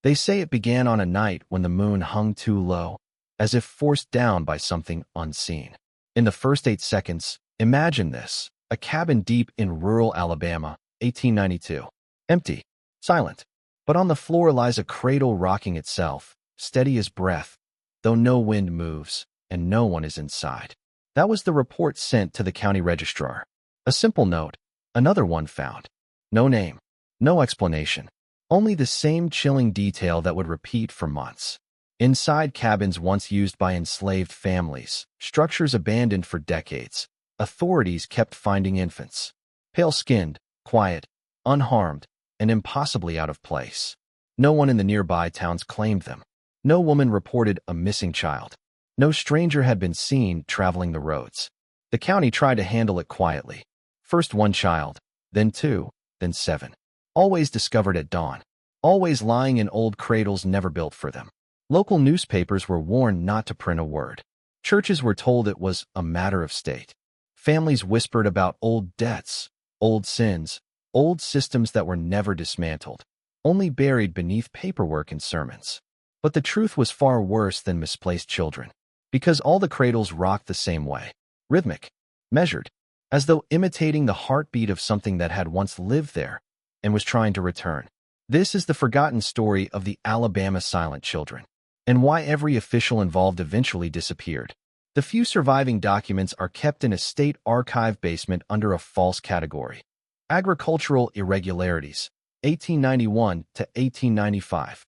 They say it began on a night when the moon hung too low, as if forced down by something unseen. In the first 8 seconds, imagine this: a cabin deep in rural Alabama, 1892. Empty, silent. But on the floor lies a cradle rocking itself, steady as breath, though no wind moves, and no one is inside. That was the report sent to the county registrar. A simple note, another one found. No name, no explanation, only the same chilling detail that would repeat for months. Inside cabins once used by enslaved families, structures abandoned for decades, authorities kept finding infants. Pale-skinned, quiet, unharmed, and impossibly out of place. No one in the nearby towns claimed them. No woman reported a missing child. No stranger had been seen traveling the roads. The county tried to handle it quietly. First one child, then two, then seven. Always discovered at dawn. Always lying in old cradles never built for them. Local newspapers were warned not to print a word. Churches were told it was a matter of state. Families whispered about old debts, old sins, old systems that were never dismantled, only buried beneath paperwork and sermons. But the truth was far worse than misplaced children, because all the cradles rocked the same way, rhythmic, measured, as though imitating the heartbeat of something that had once lived there and was trying to return. This is the forgotten story of the Alabama silent children, and why every official involved eventually disappeared. The few surviving documents are kept in a state archive basement under a false category: agricultural irregularities, 1891 to 1895.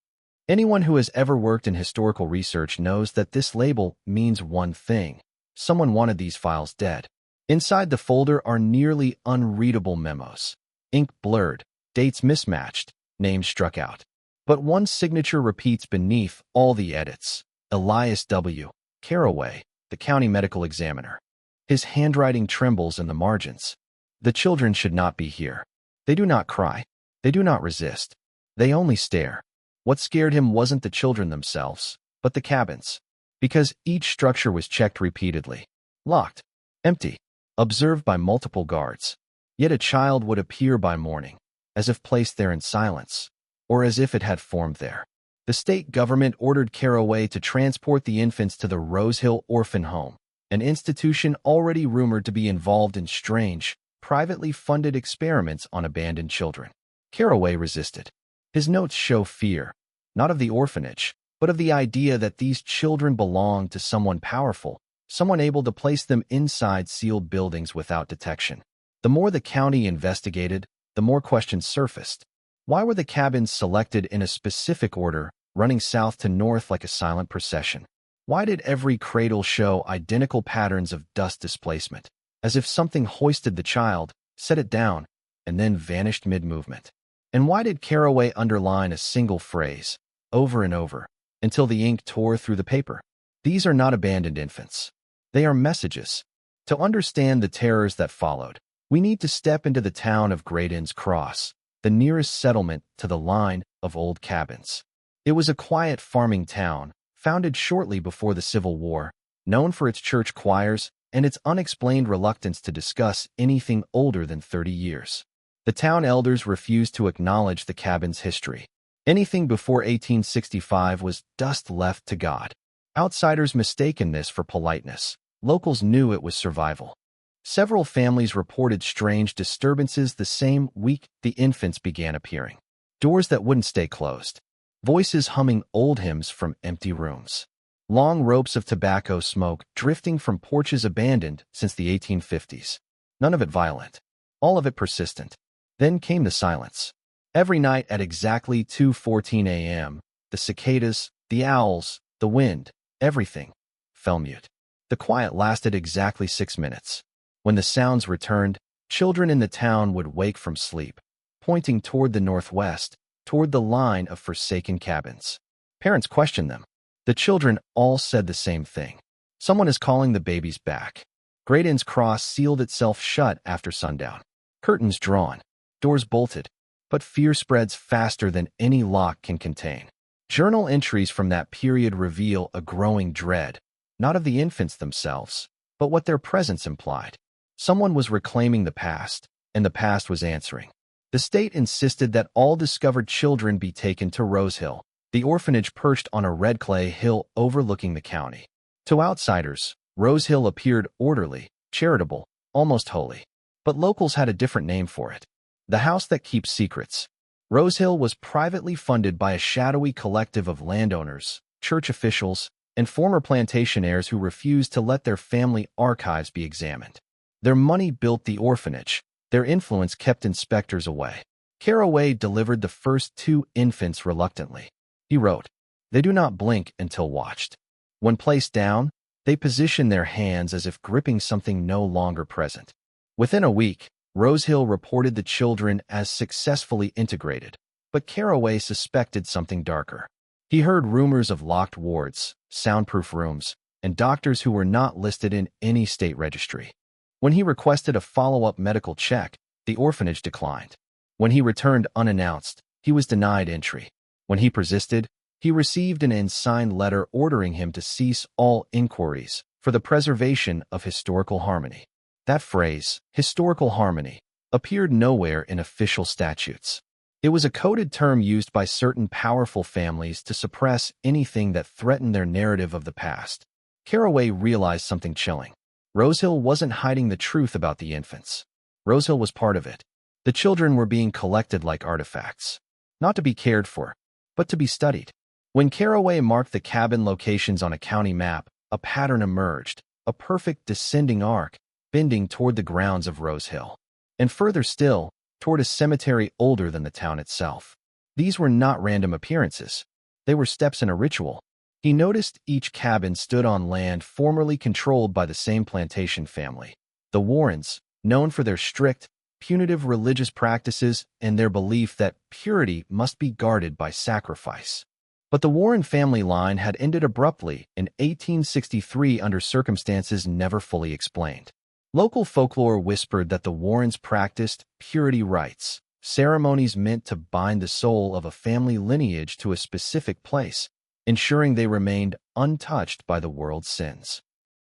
Anyone who has ever worked in historical research knows that this label means one thing: someone wanted these files dead. Inside the folder are nearly unreadable memos. Ink blurred, dates mismatched, names struck out. But one signature repeats beneath all the edits: Elias W. Caraway, the county medical examiner. His handwriting trembles in the margins. The children should not be here. They do not cry. They do not resist. They only stare. What scared him wasn't the children themselves, but the cabins. Because each structure was checked repeatedly. Locked. Empty. Observed by multiple guards. Yet a child would appear by morning, as if placed there in silence, or as if it had formed there. The state government ordered Caraway to transport the infants to the Rose Hill Orphan Home, an institution already rumored to be involved in strange, privately funded experiments on abandoned children. Caraway resisted. His notes show fear, not of the orphanage, but of the idea that these children belonged to someone powerful, someone able to place them inside sealed buildings without detection. The more the county investigated, the more questions surfaced. Why were the cabins selected in a specific order, running south to north like a silent procession? Why did every cradle show identical patterns of dust displacement, as if something hoisted the child, set it down, and then vanished mid-movement? And why did Caraway underline a single phrase, over and over, until the ink tore through the paper? These are not abandoned infants. They are messages. To understand the terrors that followed, we need to step into the town of Great Inns Cross, the nearest settlement to the line of old cabins. It was a quiet farming town, founded shortly before the Civil War, known for its church choirs and its unexplained reluctance to discuss anything older than 30 years. The town elders refused to acknowledge the cabin's history. Anything before 1865 was dust left to God. Outsiders mistaken this for politeness. Locals knew it was survival. Several families reported strange disturbances the same week the infants began appearing. Doors that wouldn't stay closed. Voices humming old hymns from empty rooms. Long ropes of tobacco smoke drifting from porches abandoned since the 1850s. None of it violent. All of it persistent. Then came the silence. Every night at exactly 2:14 a.m., the cicadas, the owls, the wind, everything fell mute. The quiet lasted exactly 6 minutes. When the sounds returned, children in the town would wake from sleep, pointing toward the northwest, toward the line of forsaken cabins. Parents questioned them. The children all said the same thing: someone is calling the babies back. Great Inns Cross sealed itself shut after sundown. Curtains drawn, doors bolted, but fear spreads faster than any lock can contain. Journal entries from that period reveal a growing dread, not of the infants themselves, but what their presence implied. Someone was reclaiming the past, and the past was answering. The state insisted that all discovered children be taken to Rose Hill, The orphanage perched on a red clay hill overlooking the county. To outsiders, Rose Hill appeared orderly, charitable, almost holy. But locals had a different name for it. The house that keeps secrets. Rose Hill was privately funded by a shadowy collective of landowners, church officials, and former plantation heirs who refused to let their family archives be examined. Their money built the orphanage. Their influence kept inspectors away. Caraway delivered the first 2 infants reluctantly. He wrote, "They do not blink until watched. When placed down, they position their hands as if gripping something no longer present." Within a week, Rose Hill reported the children as successfully integrated, but Caraway suspected something darker. He heard rumors of locked wards, soundproof rooms, and doctors who were not listed in any state registry. When he requested a follow-up medical check, the orphanage declined. When he returned unannounced, he was denied entry. When he persisted, he received an unsigned letter ordering him to cease all inquiries for the preservation of historical harmony. That phrase, historical harmony, appeared nowhere in official statutes. It was a coded term used by certain powerful families to suppress anything that threatened their narrative of the past. Caraway realized something chilling. Rosehill wasn't hiding the truth about the infants. Rosehill was part of it. The children were being collected like artifacts, not to be cared for, but to be studied. When Caraway marked the cabin locations on a county map, a pattern emerged, a perfect descending arc, bending toward the grounds of Rose Hill, and further still, toward a cemetery older than the town itself. These were not random appearances. They were steps in a ritual. He noticed each cabin stood on land formerly controlled by the same plantation family. The Warrens, known for their strict, punitive religious practices and their belief that purity must be guarded by sacrifice. But the Warren family line had ended abruptly in 1863 under circumstances never fully explained. Local folklore whispered that the Warrens practiced purity rites, ceremonies meant to bind the soul of a family lineage to a specific place, ensuring they remained untouched by the world's sins.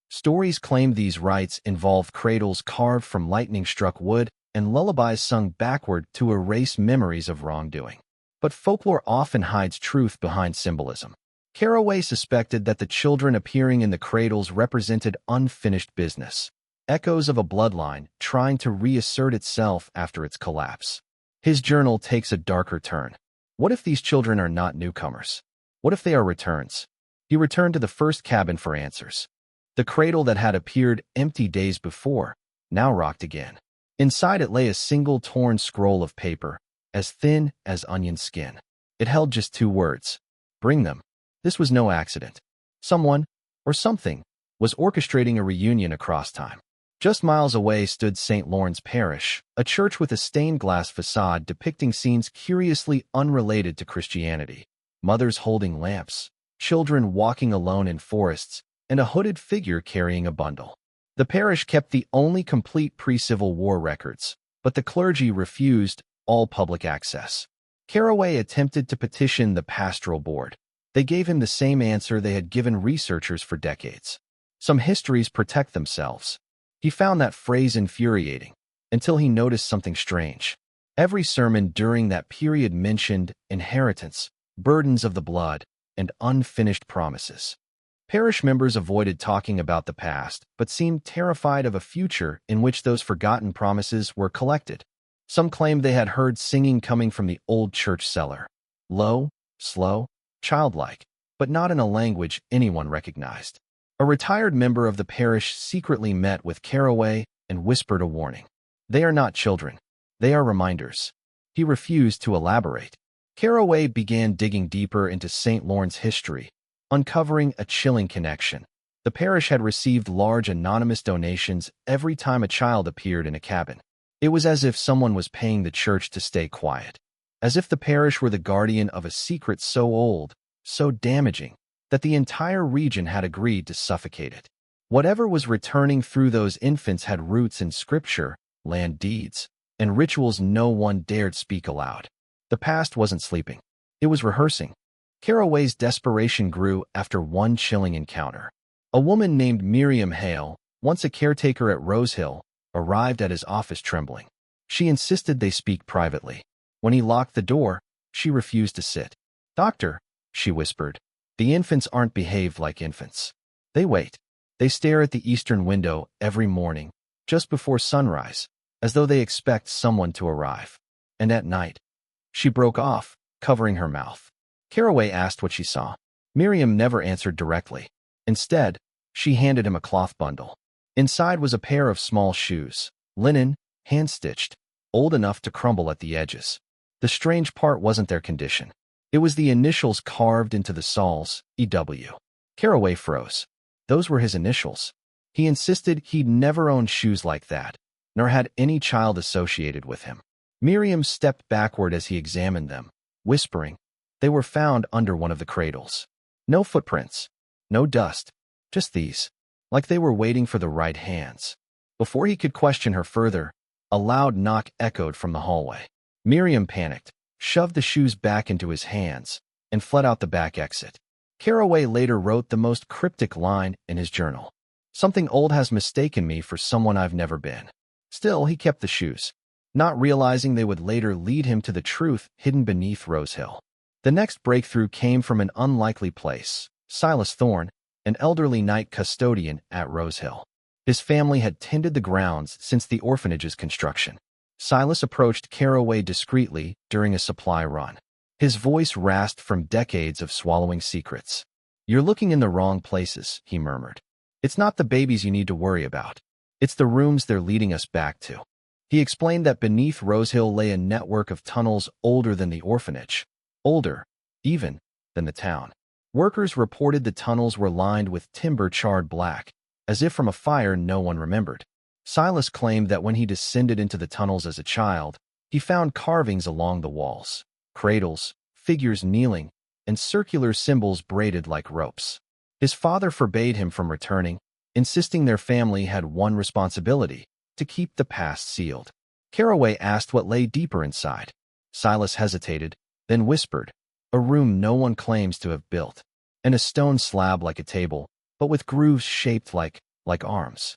Stories claimed these rites involved cradles carved from lightning-struck wood and lullabies sung backward to erase memories of wrongdoing. But folklore often hides truth behind symbolism. Caraway suspected that the children appearing in the cradles represented unfinished business, echoes of a bloodline trying to reassert itself after its collapse. His journal takes a darker turn. What if these children are not newcomers? What if they are returns? He returned to the first cabin for answers. The cradle that had appeared empty days before now rocked again. Inside it lay a single torn scroll of paper, as thin as onion skin. It held just 2 words. Bring them. This was no accident. Someone, or something, was orchestrating a reunion across time. Just miles away stood St. Lawrence Parish, a church with a stained glass facade depicting scenes curiously unrelated to Christianity. Mothers holding lamps, children walking alone in forests, and a hooded figure carrying a bundle. The parish kept the only complete pre-Civil War records, but the clergy refused all public access. Caraway attempted to petition the pastoral board. They gave him the same answer they had given researchers for decades. Some histories protect themselves. He found that phrase infuriating, until he noticed something strange. Every sermon during that period mentioned inheritance, burdens of the blood, and unfinished promises. Parish members avoided talking about the past, but seemed terrified of a future in which those forgotten promises were collected. Some claimed they had heard singing coming from the old church cellar. Low, slow, childlike, but not in a language anyone recognized. A retired member of the parish secretly met with Caraway and whispered a warning. They are not children. They are reminders. He refused to elaborate. Caraway began digging deeper into St. Lawrence history, uncovering a chilling connection. The parish had received large anonymous donations every time a child appeared in a cabin. It was as if someone was paying the church to stay quiet, as if the parish were the guardian of a secret so old, so damaging, that the entire region had agreed to suffocate it. Whatever was returning through those infants had roots in scripture, land deeds, and rituals no one dared speak aloud. The past wasn't sleeping. It was rehearsing. Caraway's desperation grew after one chilling encounter. A woman named Miriam Hale, once a caretaker at Rose Hill, arrived at his office trembling. She insisted they speak privately. When he locked the door, she refused to sit. "Doctor," she whispered. The infants aren't behaved like infants. They wait. They stare at the eastern window every morning, just before sunrise, as though they expect someone to arrive. And at night, she broke off, covering her mouth. Caraway asked what she saw. Miriam never answered directly. Instead, she handed him a cloth bundle. Inside was a pair of small shoes, linen, hand-stitched, old enough to crumble at the edges. The strange part wasn't their condition. It was the initials carved into the soles, EW. Caraway froze. Those were his initials. He insisted he'd never owned shoes like that, nor had any child associated with him. Miriam stepped backward as he examined them, whispering. They were found under one of the cradles. No footprints, no dust, just these, like they were waiting for the right hands. Before he could question her further, a loud knock echoed from the hallway. Miriam panicked, shoved the shoes back into his hands, and fled out the back exit. Caraway later wrote the most cryptic line in his journal. Something old has mistaken me for someone I've never been. Still, he kept the shoes, not realizing they would later lead him to the truth hidden beneath Rose Hill. The next breakthrough came from an unlikely place, Silas Thorne, an elderly night custodian at Rose Hill. His family had tended the grounds since the orphanage's construction. Silas approached Caraway discreetly during a supply run. His voice rasped from decades of swallowing secrets. You're looking in the wrong places, he murmured. It's not the babies you need to worry about. It's the rooms they're leading us back to. He explained that beneath Rose Hill lay a network of tunnels older than the orphanage, older, even, than the town. Workers reported the tunnels were lined with timber charred black, as if from a fire no one remembered. Silas claimed that when he descended into the tunnels as a child, he found carvings along the walls, cradles, figures kneeling, and circular symbols braided like ropes. His father forbade him from returning, insisting their family had one responsibility, to keep the past sealed. Caraway asked what lay deeper inside. Silas hesitated, then whispered, a room no one claims to have built, and a stone slab like a table, but with grooves shaped like arms.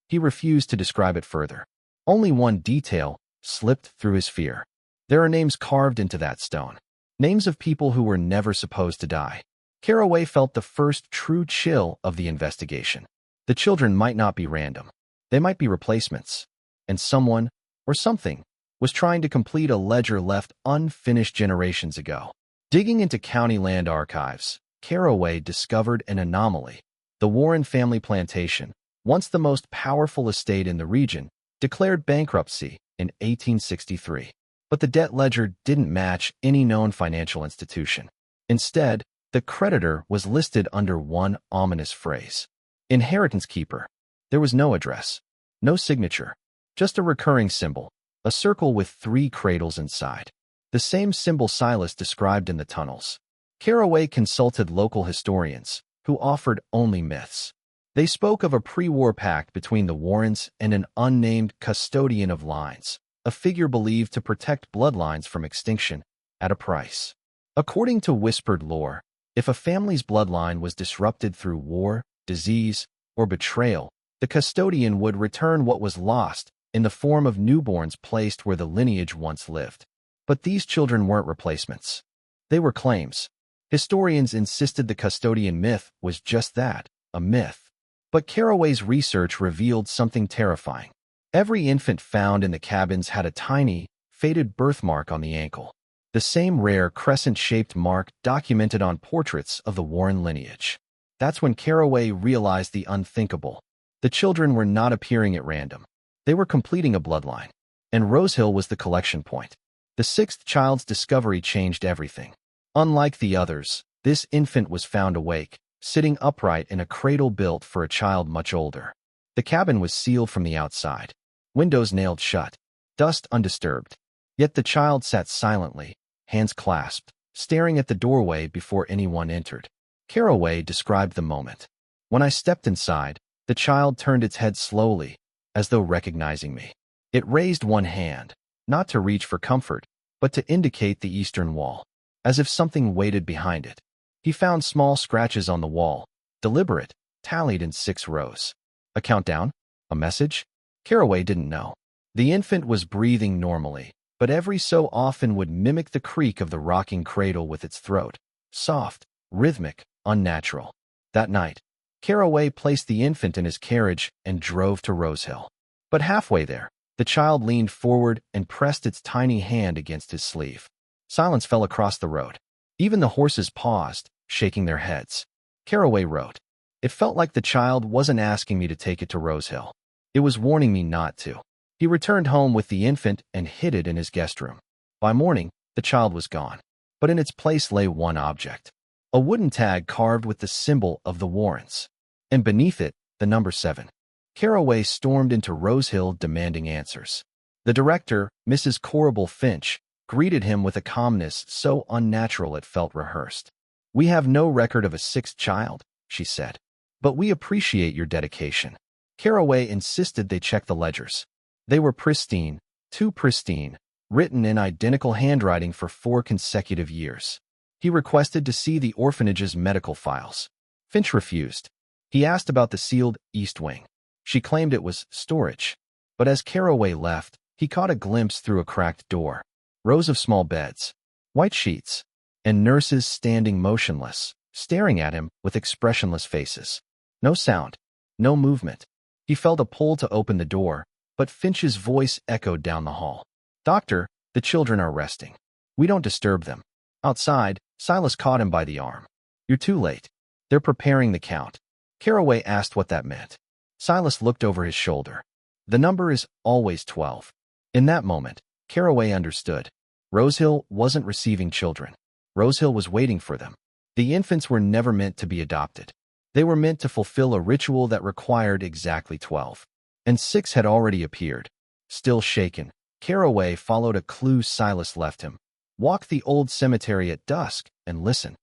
He refused to describe it further. Only one detail slipped through his fear. There are names carved into that stone. Names of people who were never supposed to die. Caraway felt the first true chill of the investigation. The children might not be random. They might be replacements. And someone, or something, was trying to complete a ledger left unfinished generations ago. Digging into county land archives, Caraway discovered an anomaly. The Warren family plantation, once the most powerful estate in the region, declared bankruptcy in 1863. But the debt ledger didn't match any known financial institution. Instead, the creditor was listed under one ominous phrase. Inheritance keeper. There was no address, no signature, just a recurring symbol, a circle with 3 cradles inside. The same symbol Silas described in the tunnels. Caraway consulted local historians, who offered only myths. They spoke of a pre-war pact between the Warrens and an unnamed custodian of lines, a figure believed to protect bloodlines from extinction at a price. According to whispered lore, if a family's bloodline was disrupted through war, disease, or betrayal, the custodian would return what was lost in the form of newborns placed where the lineage once lived. But these children weren't replacements. They were claims. Historians insisted the custodian myth was just that, a myth. But Caraway's research revealed something terrifying. Every infant found in the cabins had a tiny, faded birthmark on the ankle, the same rare crescent-shaped mark documented on portraits of the Warren lineage. That's when Caraway realized the unthinkable. The children were not appearing at random. They were completing a bloodline. And Rose Hill was the collection point. The 6th child's discovery changed everything. Unlike the others, this infant was found awake, sitting upright in a cradle built for a child much older. The cabin was sealed from the outside, windows nailed shut, dust undisturbed. Yet the child sat silently, hands clasped, staring at the doorway before anyone entered. Caraway described the moment. When I stepped inside, the child turned its head slowly, as though recognizing me. It raised one hand, not to reach for comfort, but to indicate the eastern wall, as if something waited behind it. He found small scratches on the wall, deliberate, tallied in 6 rows. A countdown? A message? Caraway didn't know. The infant was breathing normally, but every so often would mimic the creak of the rocking cradle with its throat. soft, rhythmic, unnatural. That night, Caraway placed the infant in his carriage and drove to Rosehill. But halfway there, the child leaned forward and pressed its tiny hand against his sleeve. Silence fell across the road. Even the horses paused, shaking their heads. Caraway wrote, "It felt like the child wasn't asking me to take it to Rosehill. It was warning me not to." He returned home with the infant and hid it in his guest room. By morning, the child was gone, but in its place lay one object, a wooden tag carved with the symbol of the Warrens, and beneath it, the number 7. Caraway stormed into Rosehill demanding answers. The director, Mrs. Corrible Finch, greeted him with a calmness so unnatural it felt rehearsed. "We have no record of a 6th child," she said, "but we appreciate your dedication." Caraway insisted they check the ledgers. They were pristine, too pristine, written in identical handwriting for 4 consecutive years. He requested to see the orphanage's medical files. Finch refused. He asked about the sealed east wing. She claimed it was storage. But as Caraway left, he caught a glimpse through a cracked door. Rows of small beds, white sheets, and nurses standing motionless, staring at him with expressionless faces. No sound, no movement. He felt a pull to open the door, but Finch's voice echoed down the hall. "Doctor, the children are resting. We don't disturb them." Outside, Silas caught him by the arm. "You're too late. They're preparing the count." Caraway asked what that meant. Silas looked over his shoulder. "The number is always 12. In that moment, Caraway understood. Rosehill wasn't receiving children. Rosehill was waiting for them. The infants were never meant to be adopted. They were meant to fulfill a ritual that required exactly 12. And 6 had already appeared. Still shaken, Caraway followed a clue Silas left him. Walk the old cemetery at dusk and listen.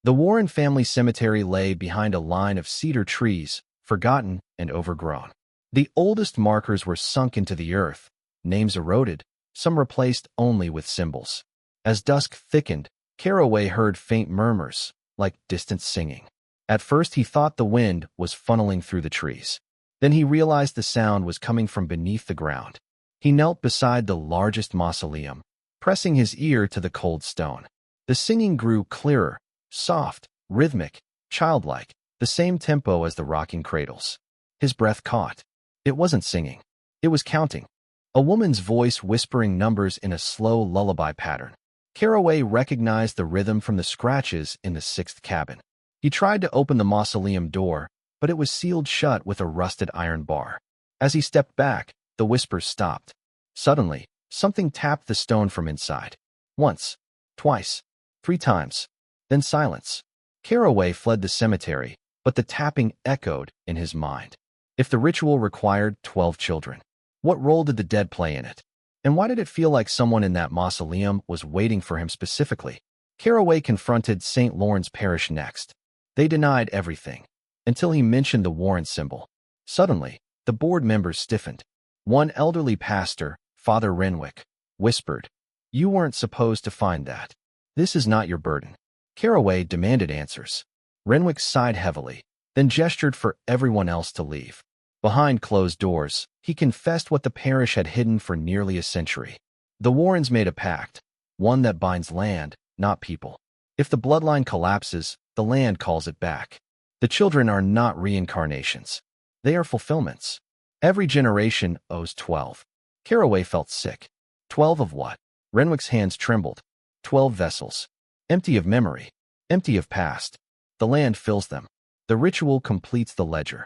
The Warren family cemetery lay behind a line of cedar trees, forgotten and overgrown. The oldest markers were sunk into the earth, names eroded, some replaced only with symbols. As dusk thickened, Caraway heard faint murmurs, like distant singing. At first he thought the wind was funneling through the trees. Then he realized the sound was coming from beneath the ground. He knelt beside the largest mausoleum, pressing his ear to the cold stone. The singing grew clearer, soft, rhythmic, childlike, the same tempo as the rocking cradles. His breath caught. It wasn't singing. It was counting. A woman's voice whispering numbers in a slow lullaby pattern. Caraway recognized the rhythm from the scratches in the 6th cabin. He tried to open the mausoleum door, but it was sealed shut with a rusted iron bar. As he stepped back, the whispers stopped. Suddenly, something tapped the stone from inside. Once, twice, 3 times. Then silence. Caraway fled the cemetery, but the tapping echoed in his mind. If the ritual required 12 children, what role did the dead play in it? And why did it feel like someone in that mausoleum was waiting for him specifically? Caraway confronted St. Lawrence Parish next. They denied everything, until he mentioned the Warren symbol. Suddenly, the board members stiffened. One elderly pastor, Father Renwick, whispered, "You weren't supposed to find that. This is not your burden." Caraway demanded answers. Renwick sighed heavily, then gestured for everyone else to leave. Behind closed doors, he confessed what the parish had hidden for nearly a century. The Warrens made a pact, one that binds land, not people. If the bloodline collapses, the land calls it back. The children are not reincarnations. They are fulfillments. Every generation owes 12. Caraway felt sick. 12 of what? Renwick's hands trembled. 12 vessels. Empty of memory. Empty of past. The land fills them. The ritual completes the ledger.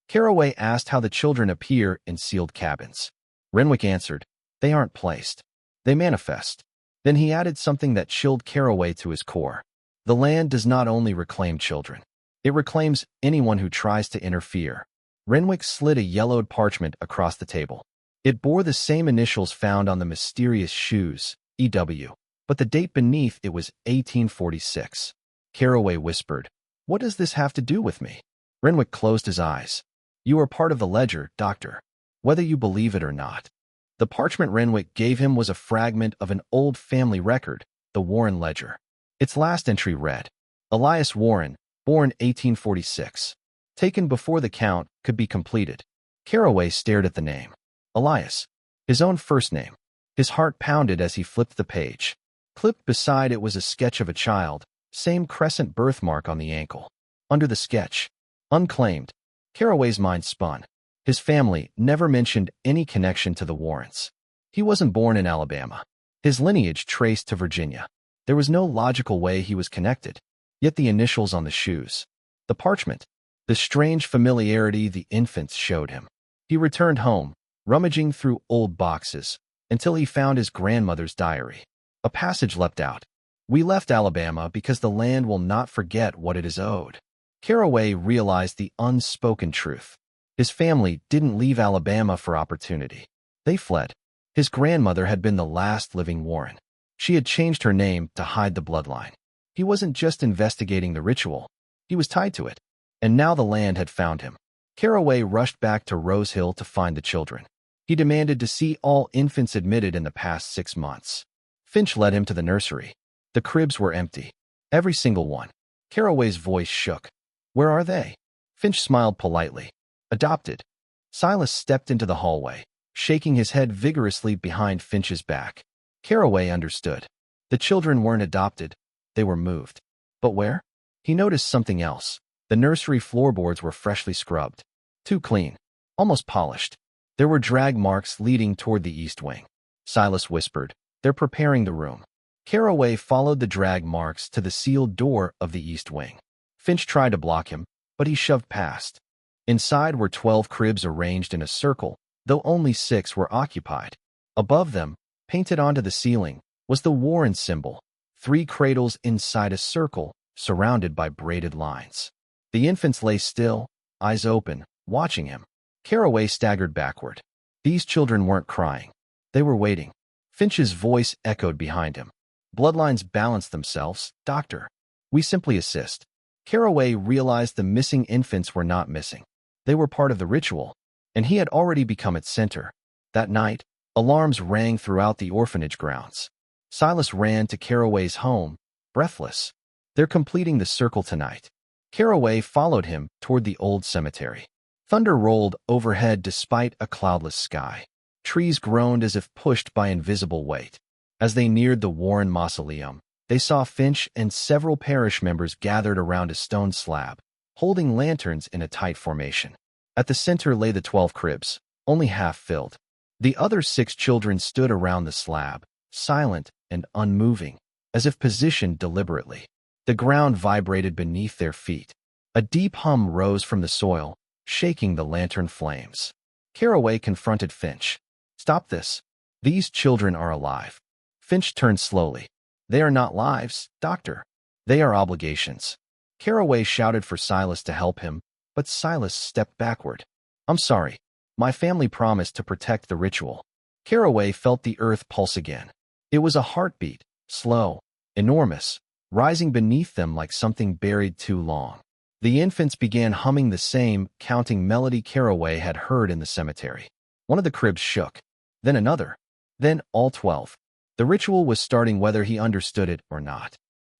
Caraway asked how the children appear in sealed cabins. Renwick answered, "They aren't placed. They manifest." Then he added something that chilled Caraway to his core. The land does not only reclaim children. It reclaims anyone who tries to interfere. Renwick slid a yellowed parchment across the table. It bore the same initials found on the mysterious shoes, EW, but the date beneath it was 1846. Caraway whispered, "What does this have to do with me?" Renwick closed his eyes. "You are part of the ledger, Doctor, whether you believe it or not." The parchment Renwick gave him was a fragment of an old family record, the Warren ledger. Its last entry read, "Elias Warren, born 1846. Taken before the count could be completed." Caraway stared at the name. Elias. His own first name. His heart pounded as he flipped the page. Clipped beside it was a sketch of a child, Same crescent birthmark on the ankle. Under the sketch, unclaimed. Caraway's mind spun. His family never mentioned any connection to the Warrens. He wasn't born in Alabama. His lineage traced to Virginia. There was no logical way he was connected. Yet the initials on the shoes, the parchment, the strange familiarity the infants showed him. He returned home, rummaging through old boxes, until he found his grandmother's diary. A passage leapt out. "We left Alabama because the land will not forget what it is owed." Caraway realized the unspoken truth. His family didn't leave Alabama for opportunity. They fled. His grandmother had been the last living Warren. She had changed her name to hide the bloodline. He wasn't just investigating the ritual. He was tied to it. And now the land had found him. Caraway rushed back to Rose Hill to find the children. He demanded to see all infants admitted in the past 6 months. Finch led him to the nursery. The cribs were empty. Every single one. Caraway's voice shook. "Where are they?" Finch smiled politely. "Adopted." Silas stepped into the hallway, shaking his head vigorously behind Finch's back. Caraway understood. The children weren't adopted. They were moved. But where? He noticed something else. The nursery floorboards were freshly scrubbed. Too clean. Almost polished. There were drag marks leading toward the east wing. Silas whispered, "They're preparing the room." Caraway followed the drag marks to the sealed door of the east wing. Finch tried to block him, but he shoved past. Inside were 12 cribs arranged in a circle, though only 6 were occupied. Above them, painted onto the ceiling, was the Warren symbol, 3 cradles inside a circle, surrounded by braided lines. The infants lay still, eyes open, watching him. Caraway staggered backward. These children weren't crying. They were waiting. Finch's voice echoed behind him. "Bloodlines balance themselves, Doctor. We simply assist." Caraway realized the missing infants were not missing. They were part of the ritual, and he had already become its center. That night, alarms rang throughout the orphanage grounds. Silas ran to Caraway's home, breathless. "They're completing the circle tonight." Caraway followed him toward the old cemetery. Thunder rolled overhead despite a cloudless sky. Trees groaned as if pushed by invisible weight. As they neared the Warren mausoleum, they saw Finch and several parish members gathered around a stone slab, holding lanterns in a tight formation. At the center lay the 12 cribs, only half filled. The other 6 children stood around the slab, silent and unmoving, as if positioned deliberately. The ground vibrated beneath their feet. A deep hum rose from the soil, shaking the lantern flames. Caraway confronted Finch. "Stop this. These children are alive." Finch turned slowly. "They are not lives, Doctor. They are obligations." Caraway shouted for Silas to help him, but Silas stepped backward. "I'm sorry. My family promised to protect the ritual." Caraway felt the earth pulse again. It was a heartbeat, slow, enormous, rising beneath them like something buried too long. The infants began humming the same, counting melody Caraway had heard in the cemetery. One of the cribs shook, then another, then all 12. The ritual was starting whether he understood it or not.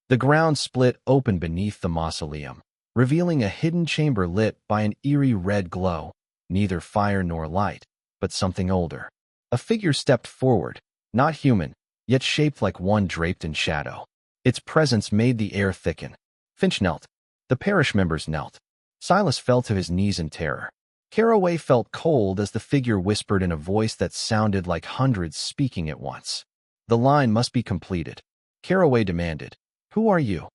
The ground split open beneath the mausoleum, revealing a hidden chamber lit by an eerie red glow, neither fire nor light, but something older. A figure stepped forward, not human, yet shaped like one draped in shadow. Its presence made the air thicken. Finch knelt. The parish members knelt. Silas fell to his knees in terror. Caraway felt cold as the figure whispered in a voice that sounded like hundreds speaking at once. "The line must be completed." Caraway demanded, "Who are you?"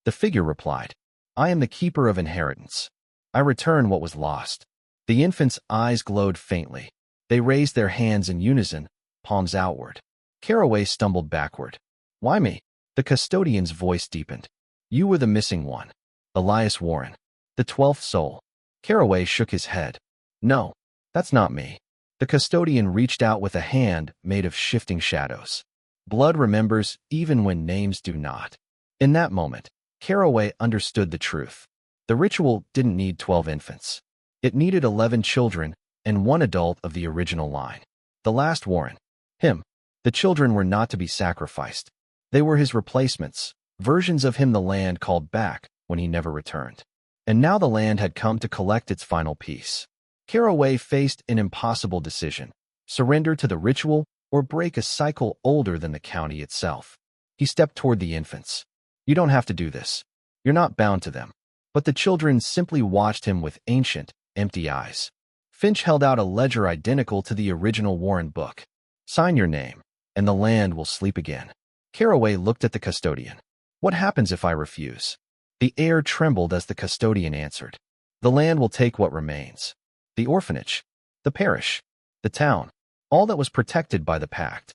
The figure replied, "I am the keeper of inheritance. I return what was lost." The infants' eyes glowed faintly. They raised their hands in unison, palms outward. Caraway stumbled backward. "Why me?" The custodian's voice deepened. "You were the missing one. Elias Warren. The 12th soul." Caraway shook his head. "No, that's not me." The custodian reached out with a hand made of shifting shadows. Blood remembers even when names do not. In that moment, Caraway understood the truth. The ritual didn't need 12 infants. It needed 11 children and 1 adult of the original line. The last Warren. Him. The children were not to be sacrificed. They were his replacements, versions of him the land called back when he never returned. And now the land had come to collect its final piece. Caraway faced an impossible decision: surrender to the ritual or break a cycle older than the county itself. He stepped toward the infants. You don't have to do this. You're not bound to them. But the children simply watched him with ancient, empty eyes. Finch held out a ledger identical to the original Warren book. Sign your name, and the land will sleep again. Caraway looked at the custodian. What happens if I refuse? The air trembled as the custodian answered. The land will take what remains. The orphanage, the parish, the town, all that was protected by the pact.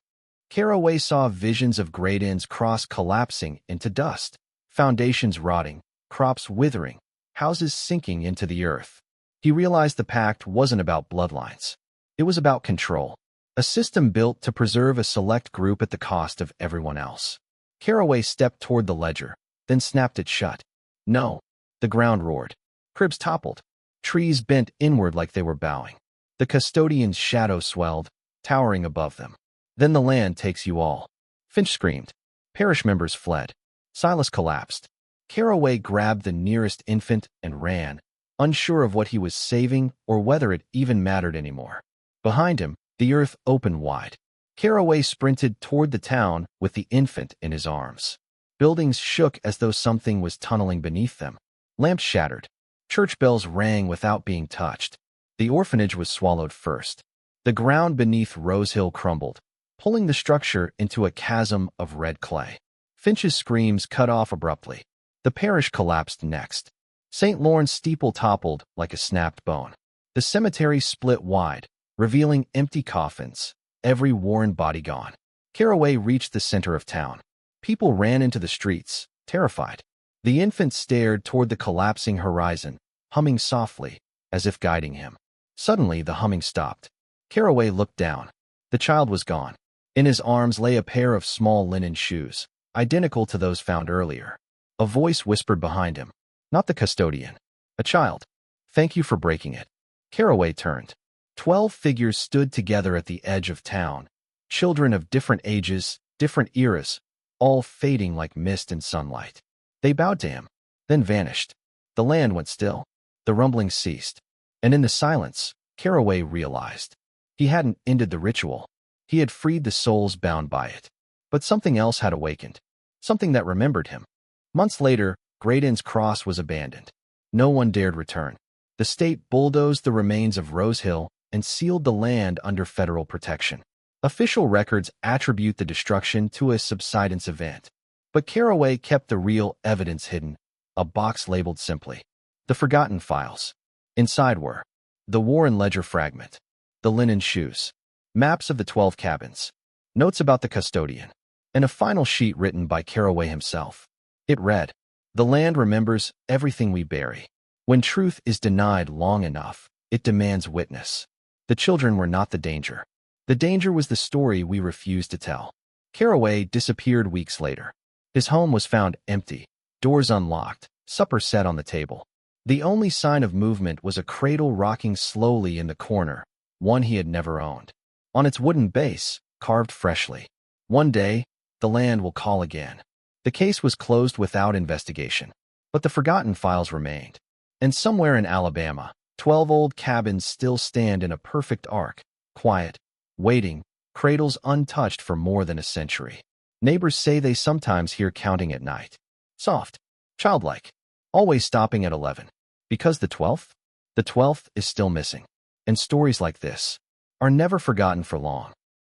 Caraway saw visions of Great Inn's Cross collapsing into dust, foundations rotting, crops withering, houses sinking into the earth. He realized the pact wasn't about bloodlines. It was about control, a system built to preserve a select group at the cost of everyone else. Caraway stepped toward the ledger, then snapped it shut. No. The ground roared. Cribs toppled. Trees bent inward like they were bowing. The custodian's shadow swelled, towering above them. Then the land takes you all. Finch screamed. Parish members fled. Silas collapsed. Caraway grabbed the nearest infant and ran, unsure of what he was saving or whether it even mattered anymore. Behind him, the earth opened wide. Caraway sprinted toward the town with the infant in his arms. Buildings shook as though something was tunneling beneath them. Lamps shattered. Church bells rang without being touched. The orphanage was swallowed first. The ground beneath Rose Hill crumbled, pulling the structure into a chasm of red clay. Finch's screams cut off abruptly. The parish collapsed next. St. Lawrence steeple toppled like a snapped bone. The cemetery split wide, revealing empty coffins, every Warren body gone. Caraway reached the center of town. People ran into the streets, terrified. The infant stared toward the collapsing horizon, humming softly, as if guiding him. Suddenly, the humming stopped. Caraway looked down. The child was gone. In his arms lay a pair of small linen shoes, identical to those found earlier. A voice whispered behind him. Not the custodian. A child. Thank you for breaking it. Caraway turned. 12 figures stood together at the edge of town. Children of different ages, different eras, all fading like mist in sunlight. They bowed to him, then vanished. The land went still. The rumbling ceased. And in the silence, Caraway realized. He hadn't ended the ritual. He had freed the souls bound by it. But something else had awakened. Something that remembered him. Months later, Great Inn's Cross was abandoned. No one dared return. The state bulldozed the remains of Rose Hill and sealed the land under federal protection. Official records attribute the destruction to a subsidence event. But Caraway kept the real evidence hidden, a box labeled simply, The Forgotten Files. Inside were the Warren Ledger fragment, the linen shoes, maps of the 12 cabins, notes about the custodian, and a final sheet written by Caraway himself. It read, The land remembers everything we bury. When truth is denied long enough, it demands witness. The children were not the danger. The danger was the story we refused to tell. Caraway disappeared weeks later. His home was found empty, doors unlocked, supper set on the table. The only sign of movement was a cradle rocking slowly in the corner, one he had never owned. On its wooden base, carved freshly, One day, the land will call again. The case was closed without investigation, but the forgotten files remained. And somewhere in Alabama, 12 old cabins still stand in a perfect arc, quiet, waiting, cradles untouched for more than a century. Neighbors say they sometimes hear counting at night. Soft, childlike, always stopping at 11. Because the 12th? The 12th is still missing. And stories like this are never forgotten for long.